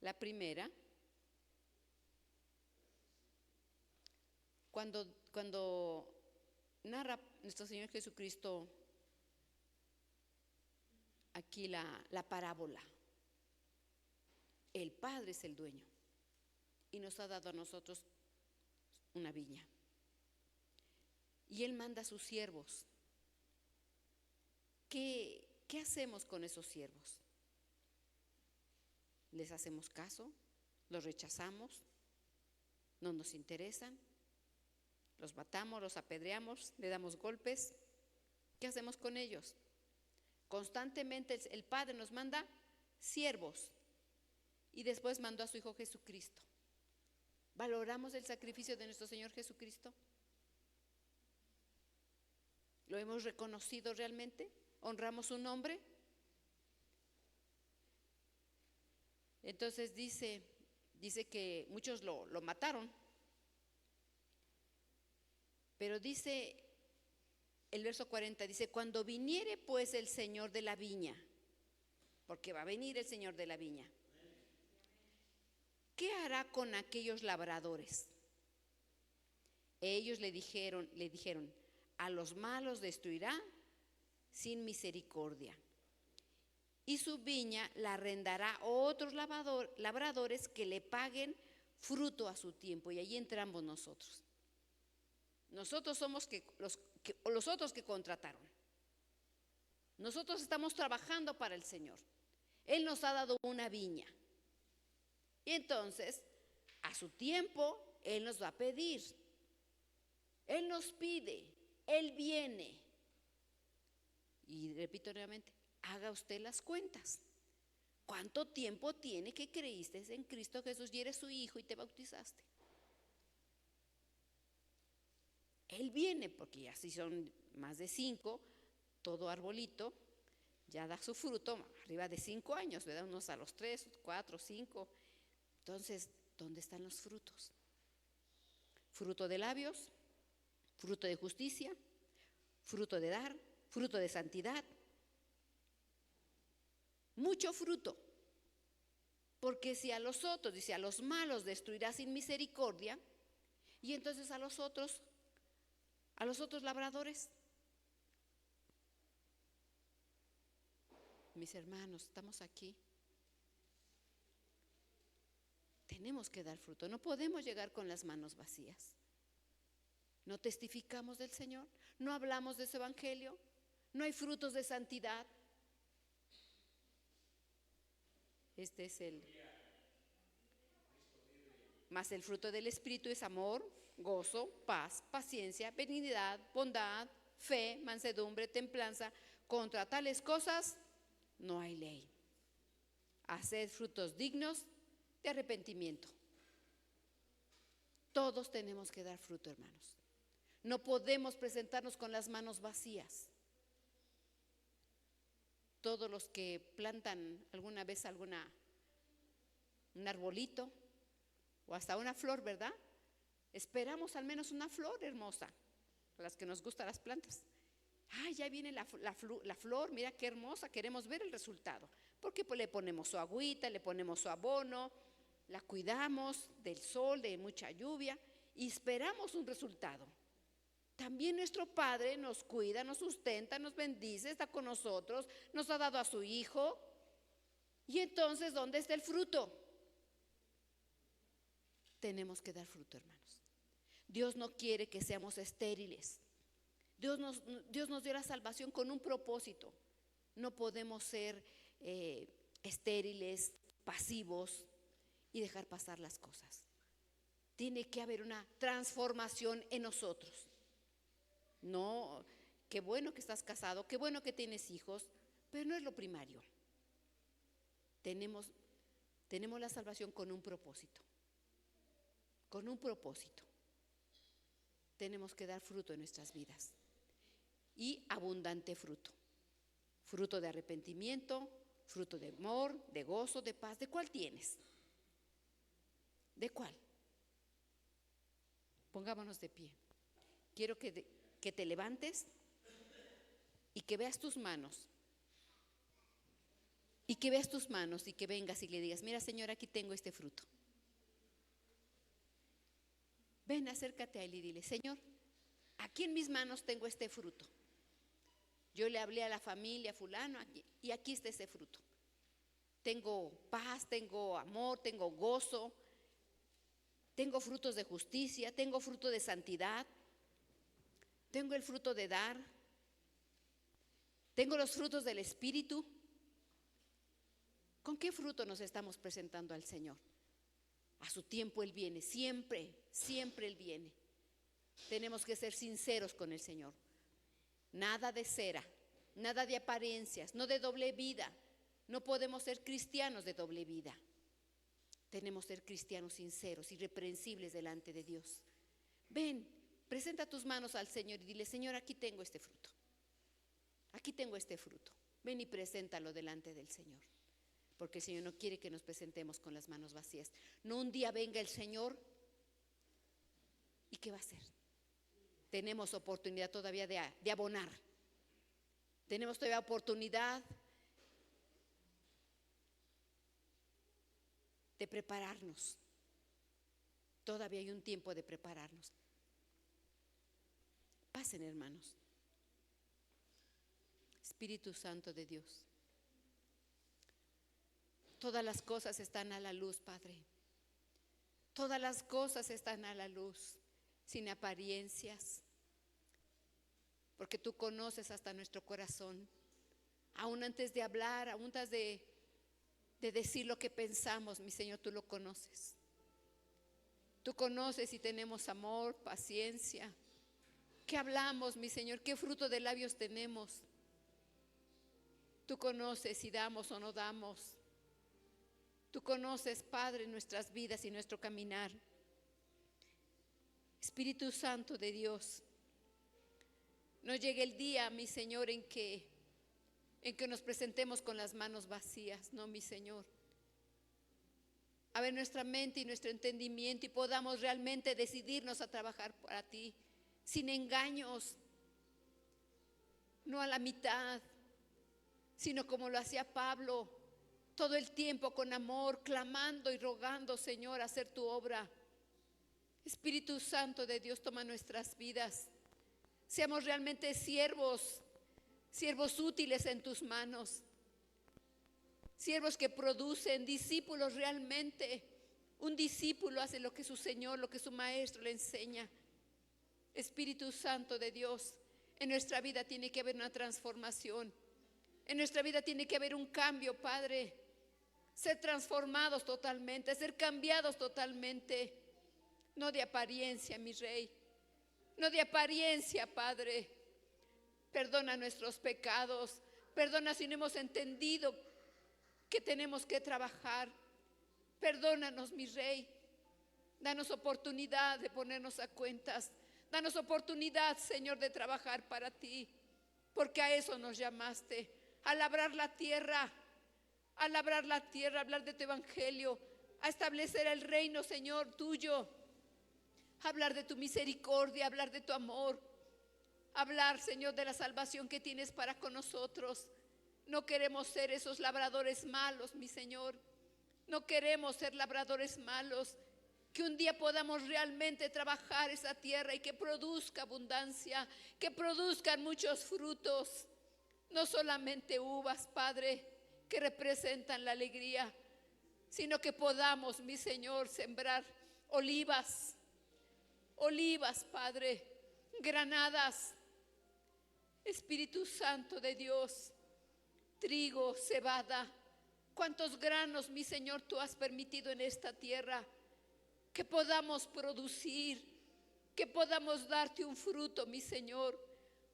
la primera. Cuando narra nuestro Señor Jesucristo aquí la parábola, el Padre es el dueño y nos ha dado a nosotros una viña. Y Él manda a sus siervos. ¿Qué hacemos con esos siervos? ¿Les hacemos caso? ¿Los rechazamos? ¿No nos interesan? ¿Los matamos, los apedreamos, le damos golpes? ¿Qué hacemos con ellos? Constantemente el Padre nos manda siervos y después mandó a su Hijo Jesucristo. ¿Valoramos el sacrificio de nuestro Señor Jesucristo? ¿Lo hemos reconocido realmente? ¿Honramos su nombre? Entonces dice que muchos lo mataron. Pero dice el verso 40, dice, cuando viniere pues el Señor de la viña, porque va a venir el Señor de la viña, ¿qué hará con aquellos labradores? Ellos le dijeron, a los malos destruirá sin misericordia, y su viña la arrendará a otros labradores que le paguen fruto a su tiempo. Y ahí entramos nosotros. Nosotros somos los otros que contrataron. Nosotros estamos trabajando para el Señor. Él nos ha dado una viña. Y entonces, a su tiempo, Él nos va a pedir. Él nos pide, Él viene. Y repito nuevamente, haga usted las cuentas. ¿Cuánto tiempo tiene que creíste en Cristo Jesús y eres su hijo y te bautizaste? Él viene, porque ya si son más de 5, todo arbolito ya da su fruto arriba de 5 años, ¿verdad? Unos a los 3, 4, 5. Entonces, ¿dónde están los frutos? Fruto de labios, fruto de justicia, fruto de dar, fruto de santidad. Mucho fruto. Porque si a los otros, dice, a los malos destruirá sin misericordia, y entonces a los otros labradores. Mis hermanos, estamos aquí. Tenemos que dar fruto. No podemos llegar con las manos vacías. No testificamos del Señor, no hablamos de su evangelio, no hay frutos de santidad. Este es Mas el fruto del Espíritu es amor, gozo, paz, paciencia, benignidad, bondad, fe, mansedumbre, templanza. Contra tales cosas no hay ley. Haced frutos dignos de arrepentimiento. Todos tenemos que dar fruto, hermanos. No podemos presentarnos con las manos vacías. Todos los que plantan alguna vez un arbolito o hasta una flor, ¿verdad? Esperamos al menos una flor hermosa, a las que nos gustan las plantas. Ay, ya viene la flor, mira qué hermosa, queremos ver el resultado. Porque pues le ponemos su agüita, le ponemos su abono, la cuidamos del sol, de mucha lluvia y esperamos un resultado. También nuestro Padre nos cuida, nos sustenta, nos bendice, está con nosotros, nos ha dado a su Hijo. Y entonces, ¿dónde está el fruto? Tenemos que dar fruto, hermanos. Dios no quiere que seamos estériles. Dios nos dio la salvación con un propósito. No podemos ser estériles, pasivos y dejar pasar las cosas. Tiene que haber una transformación en nosotros. No, qué bueno que estás casado, qué bueno que tienes hijos, pero no es lo primario. Tenemos la salvación con un propósito. Con un propósito. Tenemos que dar fruto en nuestras vidas. Y abundante fruto. Fruto de arrepentimiento, fruto de amor, de gozo, de paz. ¿De cuál tienes? ¿De cuál? Pongámonos de pie. Quiero que te levantes y que veas tus manos. Y que veas tus manos y que vengas y le digas, mira, Señor, aquí tengo este fruto. Ven, acércate a Él y dile, Señor, aquí en mis manos tengo este fruto. Yo le hablé a la familia fulano y aquí está ese fruto. Tengo paz, tengo amor, tengo gozo, tengo frutos de justicia, tengo fruto de santidad, tengo el fruto de dar, tengo los frutos del Espíritu. ¿Con qué fruto nos estamos presentando al Señor? A su tiempo Él viene, siempre, siempre Él viene. Tenemos que ser sinceros con el Señor. Nada de cera, nada de apariencias, no de doble vida. No podemos ser cristianos de doble vida. Tenemos que ser cristianos sinceros, irreprensibles delante de Dios. Ven, presenta tus manos al Señor y dile, Señor, aquí tengo este fruto. Aquí tengo este fruto. Ven y preséntalo delante del Señor. Porque el Señor no quiere que nos presentemos con las manos vacías. No un día venga el Señor y ¿qué va a hacer? Tenemos oportunidad todavía de abonar. Tenemos todavía oportunidad de prepararnos. Todavía hay un tiempo de prepararnos. Pasen, hermanos. Espíritu Santo de Dios. Todas las cosas están a la luz, Padre. Todas las cosas están a la luz, sin apariencias. Porque tú conoces hasta nuestro corazón. Aún antes de hablar, aún antes de de decir lo que pensamos, mi Señor, tú lo conoces. Tú conoces si tenemos amor, paciencia. ¿Qué hablamos, mi Señor? ¿Qué fruto de labios tenemos? Tú conoces si damos o no damos. Tú conoces, Padre, nuestras vidas y nuestro caminar. Espíritu Santo de Dios, no llegue el día, mi Señor, en que nos presentemos con las manos vacías. No, mi Señor. A ver nuestra mente y nuestro entendimiento y podamos realmente decidirnos a trabajar para ti, sin engaños, no a la mitad, sino como lo hacía Pablo, todo el tiempo con amor, clamando y rogando, Señor, a hacer tu obra. Espíritu Santo de Dios, toma nuestras vidas. Seamos realmente siervos útiles en tus manos. Siervos que producen, discípulos realmente. Un discípulo hace lo que su Señor, lo que su Maestro le enseña. Espíritu Santo de Dios, en nuestra vida tiene que haber una transformación. En nuestra vida tiene que haber un cambio, Padre. Ser transformados totalmente, ser cambiados totalmente. No de apariencia, mi Rey. No de apariencia, Padre. Perdona nuestros pecados. Perdona si no hemos entendido que tenemos que trabajar. Perdónanos, mi Rey. Danos oportunidad de ponernos a cuentas. Danos oportunidad, Señor, de trabajar para ti. Porque a eso nos llamaste. A labrar la tierra. A labrar la tierra, a hablar de tu evangelio. A establecer el reino, Señor, tuyo. A hablar de tu misericordia, a hablar de tu amor. A hablar, Señor, de la salvación que tienes para con nosotros. No queremos ser esos labradores malos, mi Señor. No queremos ser labradores malos. Que un día podamos realmente trabajar esa tierra y que produzca abundancia, que produzcan muchos frutos. No solamente uvas, Padre, que representan la alegría, sino que podamos, mi Señor, sembrar olivas, Padre, granadas. Espíritu Santo de Dios, trigo, cebada, cuántos granos, mi Señor, tú has permitido en esta tierra, que podamos producir, que podamos darte un fruto, mi Señor,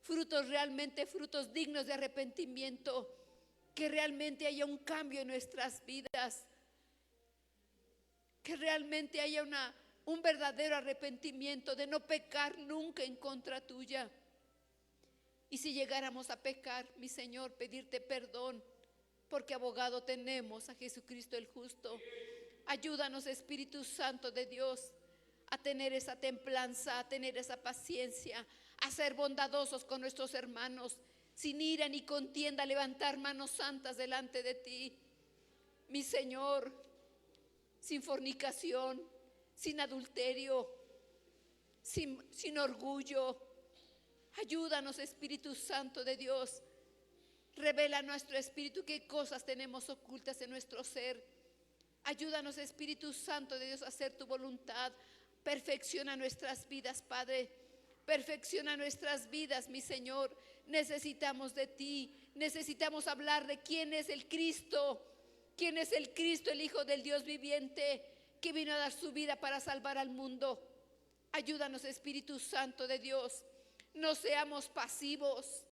frutos realmente, frutos dignos de arrepentimiento, que realmente haya un cambio en nuestras vidas, que realmente haya un verdadero arrepentimiento de no pecar nunca en contra tuya. Y si llegáramos a pecar, mi Señor, pedirte perdón, porque abogado tenemos a Jesucristo el justo. Ayúdanos, Espíritu Santo de Dios, a tener esa templanza, a tener esa paciencia, a ser bondadosos con nuestros hermanos, sin ira ni contienda, a levantar manos santas delante de ti, mi Señor, sin fornicación, sin adulterio, sin orgullo. Ayúdanos, Espíritu Santo de Dios. Revela a nuestro espíritu qué cosas tenemos ocultas en nuestro ser. Ayúdanos, Espíritu Santo de Dios, a hacer tu voluntad. Perfecciona nuestras vidas, Padre. Perfecciona nuestras vidas, mi Señor. Necesitamos de ti. Necesitamos hablar de quién es el Cristo. Quién es el Cristo, el Hijo del Dios viviente, que vino a dar su vida para salvar al mundo. Ayúdanos, Espíritu Santo de Dios. No seamos pasivos.